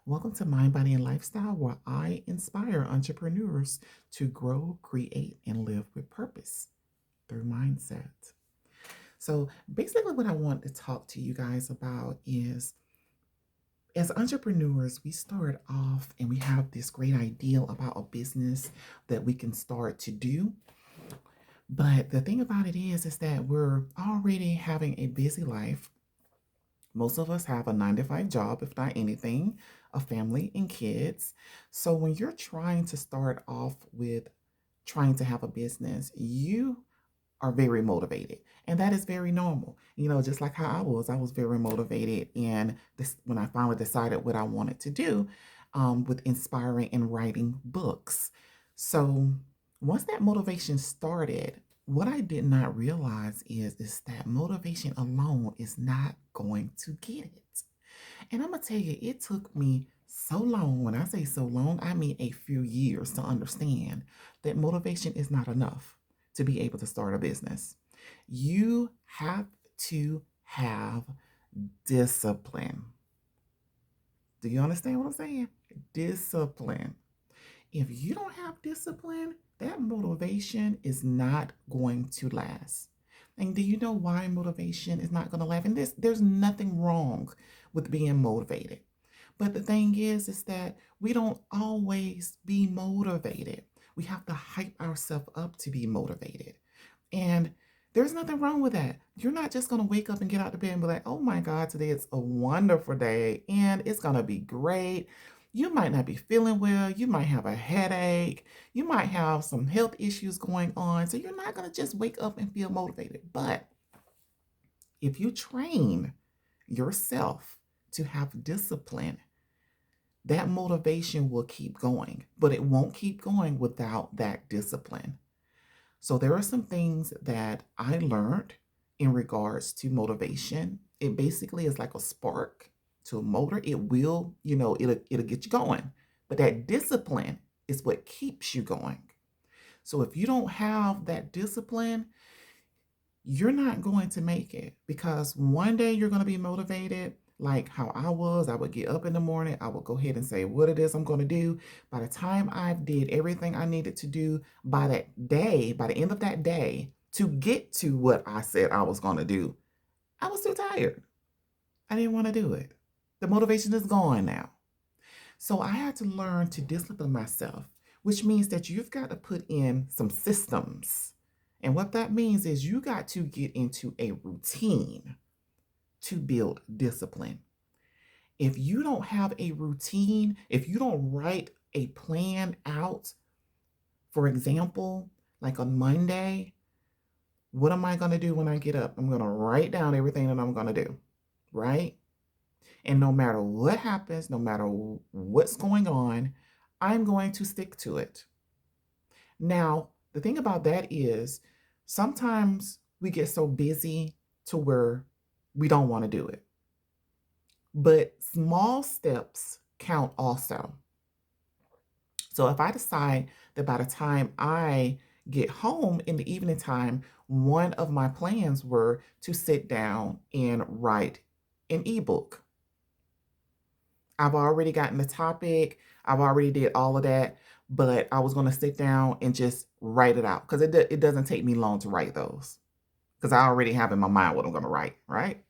Welcome to Mind, Body, and Lifestyle, where I inspire entrepreneurs to grow, create, and live with purpose through mindset. So, basically, what I want to talk to you guys about is as entrepreneurs, we start off and we have this great ideal about a business that we can start to do. But the thing about it is that we're already having a busy life. Most of us have a 9 to 5 job, if not anything, a family and kids. So when you're trying to start off with trying to have a business, you are very motivated. And that is very normal. Just like how I was very motivated. And this, when I finally decided what I wanted to do with inspiring and writing books. So once that motivation started, what I did not realize is that motivation alone is not going to get it. And I'm going to tell you, it took me so long. When I say so long, I mean a few years to understand that motivation is not enough to be able to start a business. You have to have discipline. Do you understand what I'm saying? Discipline. If you don't have discipline, that motivation is not going to last. And do you know why motivation is not going to last? And there's nothing wrong with being motivated. But the thing is that we don't always be motivated. We have to hype ourselves up to be motivated. And there's nothing wrong with that. You're not just going to wake up and get out of bed and be like, oh my God, today is a wonderful day and it's going to be great. You might not be feeling well. You might have a headache. You might have some health issues going on. So you're not going to just wake up and feel motivated. But if you train yourself to have discipline, that motivation will keep going, but it won't keep going without that discipline. So there are some things that I learned in regards to motivation. It basically is like a spark to a motor. It will, it'll get you going. But that discipline is what keeps you going. So if you don't have that discipline, you're not going to make it, because one day you're going to be motivated like how I would get up in the morning, I would go ahead and say what it is I'm going to do. By the time I did everything I needed to do by that day, by the end of that day, to get to what I said I was going to do, I was too tired. I didn't want to do it. The motivation is gone now. So I had to learn to discipline myself, which means that you've got to put in some systems. And what that means is you got to get into a routine to build discipline. If you don't have a routine, if you don't write a plan out, for example, like on Monday, what am I going to do when I get up? I'm going to write down everything that I'm going to do, right? And no matter what happens, no matter what's going on, I'm going to stick to it. Now, the thing about that is sometimes we get so busy to where we don't want to do it. But small steps count also. So if I decide that by the time I get home in the evening time, one of my plans were to sit down and write an ebook. I've already gotten the topic, I've already did all of that, but I was going to sit down and just write it out, because it doesn't take me long to write those, because I already have in my mind what I'm going to write, right?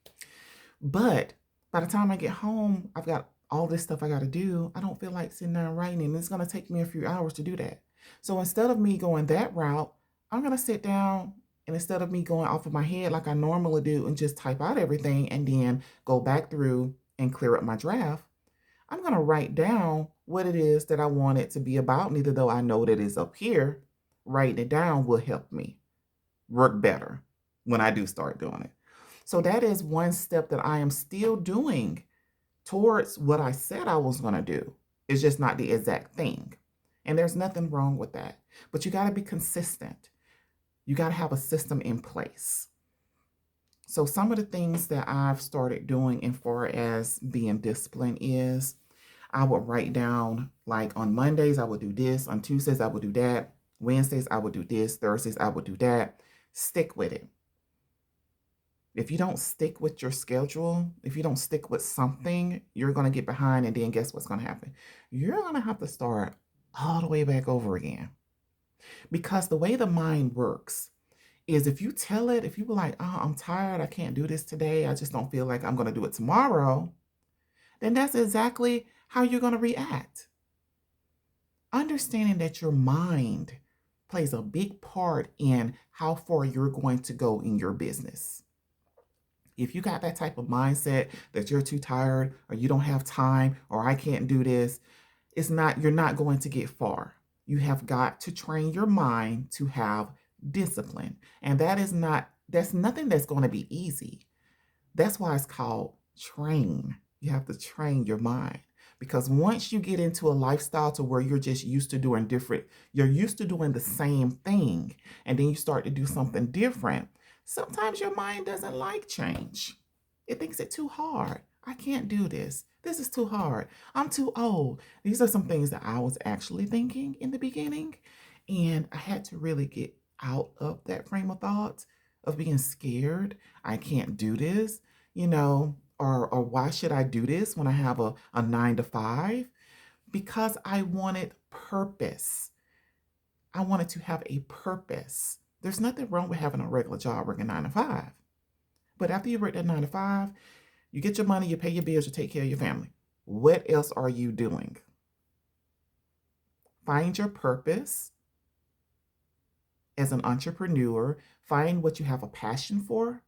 But by the time I get home, I've got all this stuff I got to do. I don't feel like sitting down writing, and it's going to take me a few hours to do that. So instead of me going that route, I'm going to sit down, and instead of me going off of my head like I normally do and just type out everything and then go back through and clear up my draft, I'm going to write down what it is that I want it to be about. And even though I know that it's up here, writing it down will help me work better when I do start doing it. So that is one step that I am still doing towards what I said I was going to do. It's just not the exact thing. And there's nothing wrong with that. But you got to be consistent. You got to have a system in place. So some of the things that I've started doing in far as being disciplined is I would write down, like on Mondays, I would do this. On Tuesdays, I would do that. Wednesdays, I would do this. Thursdays, I would do that. Stick with it. If you don't stick with your schedule, if you don't stick with something, you're going to get behind. And then guess what's going to happen? You're going to have to start all the way back over again. Because the way the mind works is if you tell it, if you were like, oh, I'm tired, I can't do this today, I just don't feel like I'm going to do it tomorrow, then that's exactly how you're going to react. Understanding that your mind plays a big part in how far you're going to go in your business. If you got that type of mindset that you're too tired or you don't have time or I can't do this, you're not going to get far. You have got to train your mind to have discipline. And that's nothing that's going to be easy. That's why it's called train. You have to train your mind. Because once you get into a lifestyle to where you're just used to doing you're used to doing the same thing, and then you start to do something different, sometimes your mind doesn't like change. It thinks it's too hard. I can't do this. This is too hard. I'm too old. These are some things that I was actually thinking in the beginning, and I had to really get out of that frame of thought of being scared. I can't do this, or why should I do this when I have a 9 to 5? Because I wanted purpose. I wanted to have a purpose. There's nothing wrong with having a regular job working 9 to 5. But after you work that 9 to 5, you get your money, you pay your bills, you take care of your family. What else are you doing? Find your purpose as an entrepreneur. Find what you have a passion for.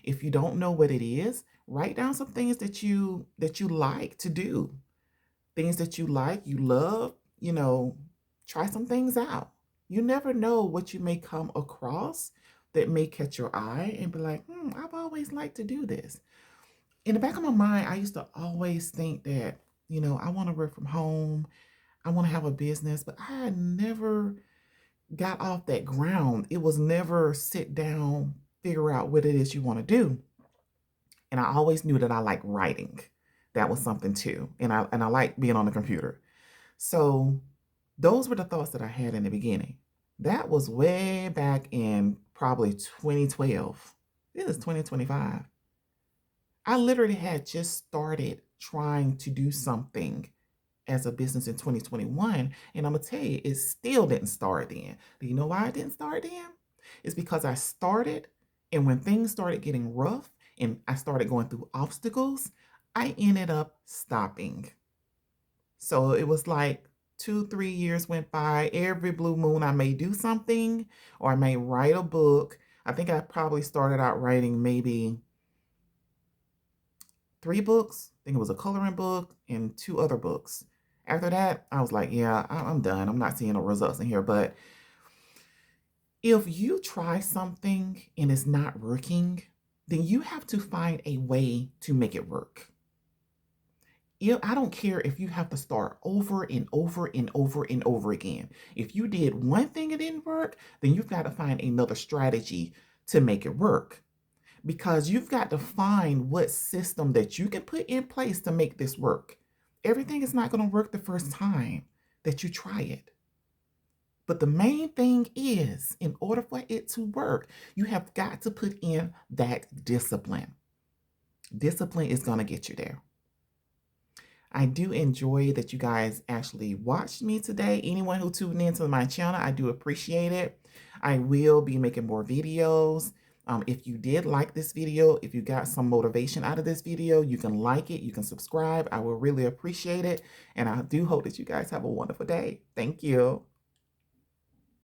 If you don't know what it is, write down some things that you like to do. Things that you like, you love, try some things out. You never know what you may come across that may catch your eye and be like, I've always liked to do this. In the back of my mind, I used to always think that, I want to work from home. I want to have a business, but I had never got off that ground. It was never sit down, figure out what it is you want to do. And I always knew that I like writing. That was something too. And I like being on the computer. So those were the thoughts that I had in the beginning. That was way back in probably 2012. This is 2025. I literally had just started trying to do something as a business in 2021. And I'm going to tell you, it still didn't start then. Do you know why it didn't start then? It's because I started, and when things started getting rough and I started going through obstacles, I ended up stopping. So it was like 2-3 years went by. Every blue moon, I may do something or I may write a book. I think I probably started out writing maybe 3 books. I think it was a coloring book and 2 other books. After that, I was like, yeah, I'm done. I'm not seeing no results in here. But if you try something and it's not working, then you have to find a way to make it work. I don't care if you have to start over and over and over and over again. If you did one thing and it didn't work, then you've got to find another strategy to make it work. Because you've got to find what system that you can put in place to make this work. Everything is not going to work the first time that you try it. But the main thing is, in order for it to work, you have got to put in that discipline. Discipline is going to get you there. I do enjoy that you guys actually watched me today. Anyone who tuned into my channel, I do appreciate it. I will be making more videos. If you did like this video, if you got some motivation out of this video, you can like it, you can subscribe. I will really appreciate it. And I do hope that you guys have a wonderful day. Thank you.